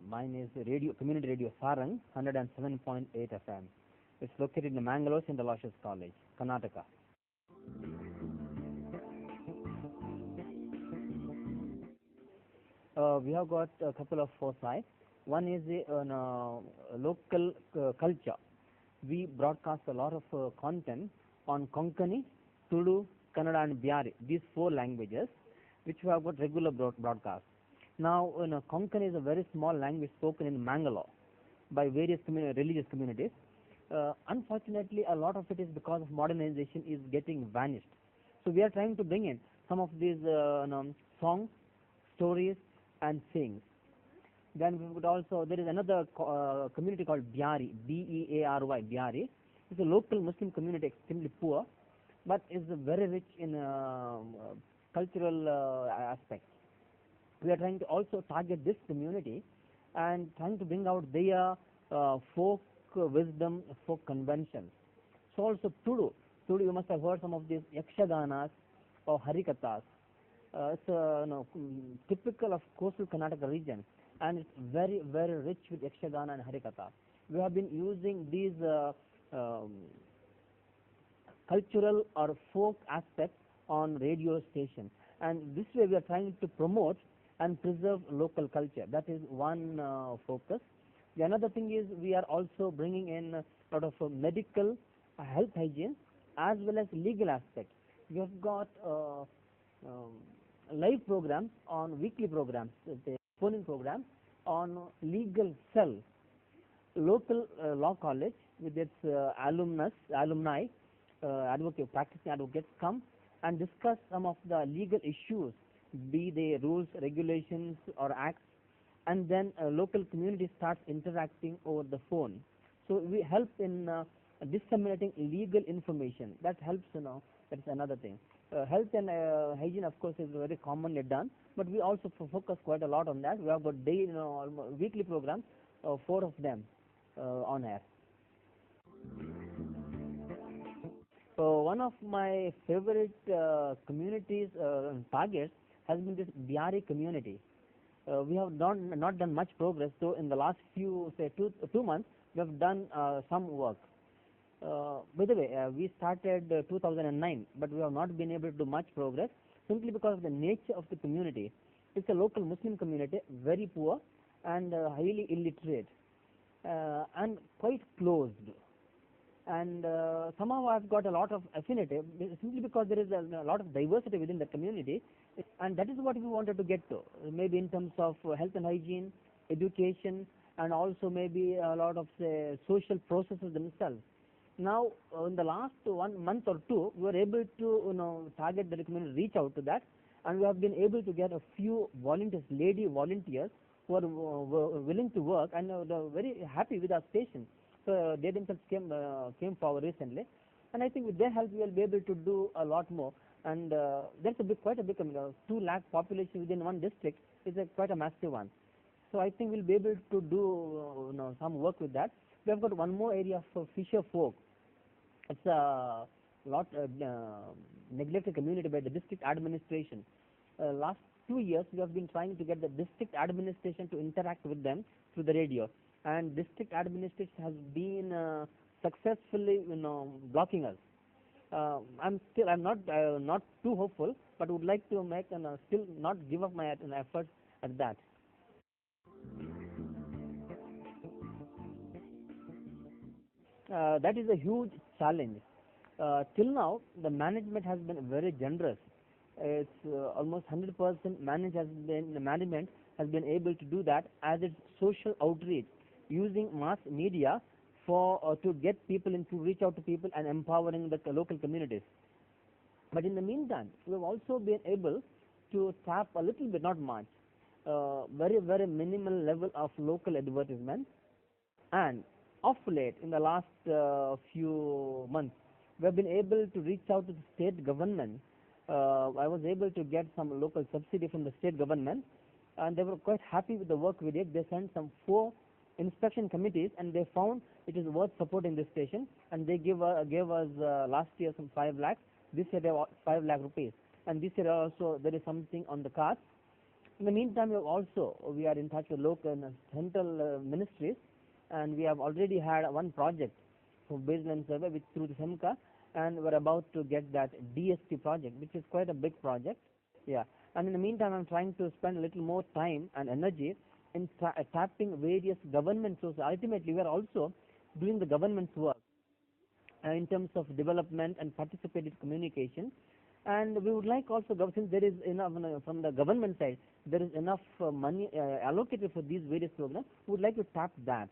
Mine is Community Radio Sarang, 107.8 FM. It's located in Mangalore, St. Aloysius College, Karnataka. We have got a couple of foresights. One is local culture. We broadcast a lot of content on Konkani, Tudu, Kannada and Byari, these four languages, which we have got regular broadcast. Now, Konkani is a very small language spoken in Mangalore by various religious communities. Unfortunately, a lot of it is because of modernization is getting vanished. So we are trying to bring in some of these songs, stories and sayings. Then we would also, there is another community called Byari, B-E-A-R-Y, Byari. It's a local Muslim community, extremely poor, but is very rich in cultural aspects. We are trying to also target this community and trying to bring out their folk wisdom, folk conventions. So also Tudu, you must have heard some of these Yakshaganas or Harikathas. It's typical of coastal Karnataka region, and it's very, very rich with Yakshagana and Harikatha. We have been using these cultural or folk aspects on radio stations, and this way we are trying to promote and preserve local culture. That is one focus. The another thing is we are also bringing in a lot of medical, health hygiene, as well as legal aspects. We have got live programs on weekly programs, the phone-in program on legal cell, local law college with its alumni, practicing advocates come and discuss some of the legal issues, be they rules, regulations or acts, and then local community starts interacting over the phone. So we help in disseminating legal information. That helps, that's another thing. Health and hygiene, of course, is very commonly done, but we also focus quite a lot on that. We have got daily, weekly programs, 4 of them on air. So one of my favorite communities targets has been this Byari community. We have not done much progress, so in the last few, say, two months, we have done some work. By the way, we started 2009, but we have not been able to do much progress simply because of the nature of the community. It's a local Muslim community, very poor and highly illiterate and quite closed. And somehow I've got a lot of affinity simply because there is a lot of diversity within the community, and that is what we wanted to get to, maybe in terms of health and hygiene, education, and also maybe a lot of, say, social processes themselves. Now, in the last 1 month or two, we were able to target the community, reach out to that, and we have been able to get a few volunteers, lady volunteers, who are willing to work, and they're very happy with our station. So they themselves came forward recently, and I think with their help we will be able to do a lot more. And that's quite a big 2 lakh population within one district is quite a massive one. So I think we'll be able to do some work with that. We have got one more area for fisher folk. It's a lot neglected community by the district administration. Last 2 years we have been trying to get the district administration to interact with them through the radio, and district administration has been successfully blocking us. I'm not too hopeful, but would like to make still not give up my efforts at that. That is a huge challenge. Till now, the management has been very generous. It's almost 100% management has been able to do that as its social outreach, using mass media for to get people to reach out to people and empowering the local communities. But in the meantime, we have also been able to tap a little bit, not much, very, very minimal level of local advertisement. And of late, in the last few months, we have been able to reach out to the state government. I was able to get some local subsidy from the state government, and they were quite happy with the work we did. They sent some 4 inspection committees, and they found it is worth supporting this station, and they gave us last year some 5 lakhs. This year they have 5 lakh rupees, and this year also there is something on the cards. In the meantime, we are in touch with local and central ministries, and we have already had one project for baseline survey which through the SEMCA, and we're about to get that DST project, which is quite a big project. Yeah, and in the meantime, I'm trying to spend a little more time and energy in tapping various government sources. Ultimately, we are also doing the government's work in terms of development and participative communication. And we would like also, since there is enough from the government side, there is enough money allocated for these various programs, we would like to tap that.